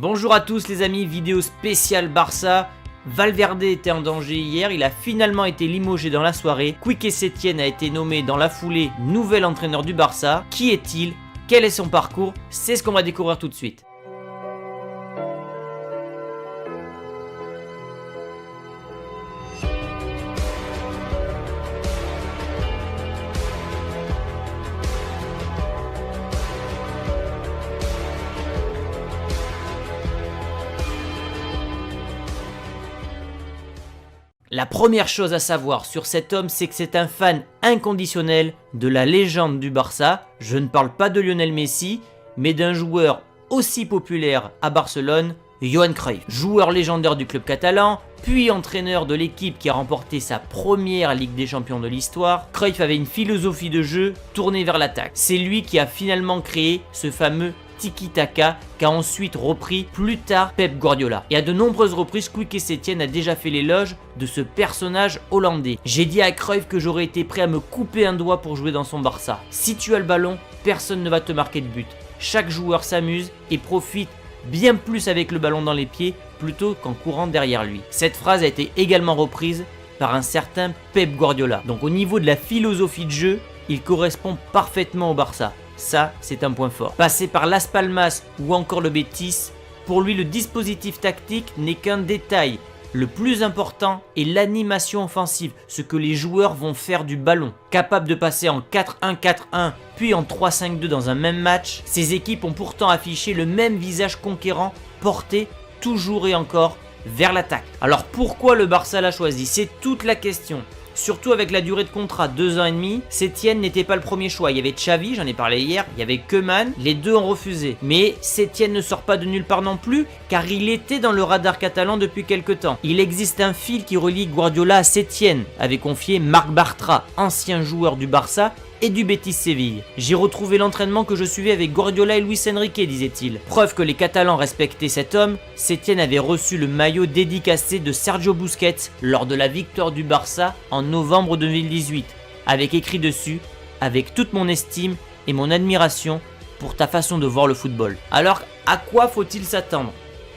Bonjour à tous les amis, vidéo spéciale Barça. Valverde était en danger hier, il a finalement été limogé dans la soirée. Quique Setién a été nommé dans la foulée nouvel entraîneur du Barça. Qui est-il? Quel est son parcours? C'est ce qu'on va découvrir tout de suite. La première chose à savoir sur cet homme, c'est que c'est un fan inconditionnel de la légende du Barça. Je ne parle pas de Lionel Messi, mais d'un joueur aussi populaire à Barcelone, Johan Cruyff. Joueur légendaire du club catalan, puis entraîneur de l'équipe qui a remporté sa première Ligue des Champions de l'histoire, Cruyff avait une philosophie de jeu tournée vers l'attaque. C'est lui qui a finalement créé ce fameux tiki-taka qu'a ensuite repris plus tard Pep Guardiola. Et à de nombreuses reprises, Quique Setién a déjà fait l'éloge de ce personnage hollandais. J'ai dit à Cruyff que j'aurais été prêt à me couper un doigt pour jouer dans son Barça. Si tu as le ballon, personne ne va te marquer de but. Chaque joueur s'amuse et profite bien plus avec le ballon dans les pieds plutôt qu'en courant derrière lui. Cette phrase a été également reprise par un certain Pep Guardiola. Donc au niveau de la philosophie de jeu, il correspond parfaitement au Barça. Ça, c'est un point fort. Passé par Las Palmas ou encore le Betis, pour lui le dispositif tactique n'est qu'un détail. Le plus important est l'animation offensive, ce que les joueurs vont faire du ballon. Capable de passer en 4-1-4-1 puis en 3-5-2 dans un même match, ces équipes ont pourtant affiché le même visage conquérant, porté toujours et encore vers l'attaque. Alors pourquoi le Barça l'a choisi? C'est toute la question. Surtout avec la durée de contrat, 2 ans et demi, Setién n'était pas le premier choix. Il y avait Xavi, j'en ai parlé hier, il y avait Koeman, les deux ont refusé. Mais Setién ne sort pas de nulle part non plus, car il était dans le radar catalan depuis quelques temps. Il existe un fil qui relie Guardiola à Setién, avait confié Marc Bartra, ancien joueur du Barça et du Betis Séville. J'ai retrouvé l'entraînement que je suivais avec Guardiola et Luis Enrique, disait-il. Preuve que les Catalans respectaient cet homme, Setién avait reçu le maillot dédicacé de Sergio Busquets lors de la victoire du Barça en novembre 2018, avec écrit dessus « Avec toute mon estime et mon admiration pour ta façon de voir le football ». Alors, à quoi faut-il s'attendre?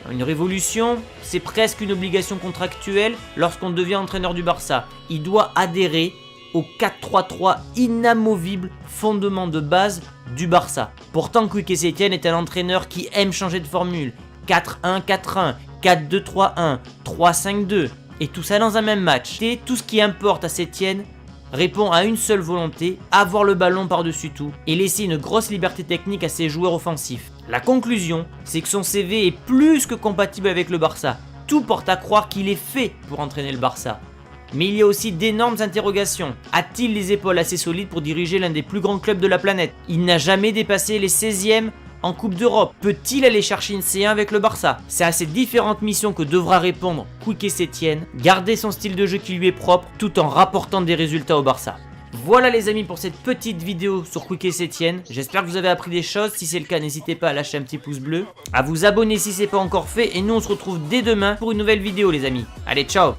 Une révolution, c'est presque une obligation contractuelle lorsqu'on devient entraîneur du Barça. Il doit adhérer au 4-3-3 inamovible fondement de base du Barça. Pourtant, Quique Setién est un entraîneur qui aime changer de formule. 4-1-4-1, 4-2-3-1, 3-5-2, et tout ça dans un même match. Et tout ce qui importe à Setién répond à une seule volonté, avoir le ballon par-dessus tout et laisser une grosse liberté technique à ses joueurs offensifs. La conclusion, c'est que son CV est plus que compatible avec le Barça. Tout porte à croire qu'il est fait pour entraîner le Barça. Mais il y a aussi d'énormes interrogations. A-t-il les épaules assez solides pour diriger l'un des plus grands clubs de la planète? Il n'a jamais dépassé les 16e en Coupe d'Europe. Peut-il aller chercher une C1 avec le Barça? C'est à ces différentes missions que devra répondre Quique Setién, garder son style de jeu qui lui est propre tout en rapportant des résultats au Barça. Voilà les amis pour cette petite vidéo sur Quique Setién. J'espère que vous avez appris des choses. Si c'est le cas, n'hésitez pas à lâcher un petit pouce bleu, à vous abonner si ce n'est pas encore fait. Et nous on se retrouve dès demain pour une nouvelle vidéo les amis. Allez, ciao!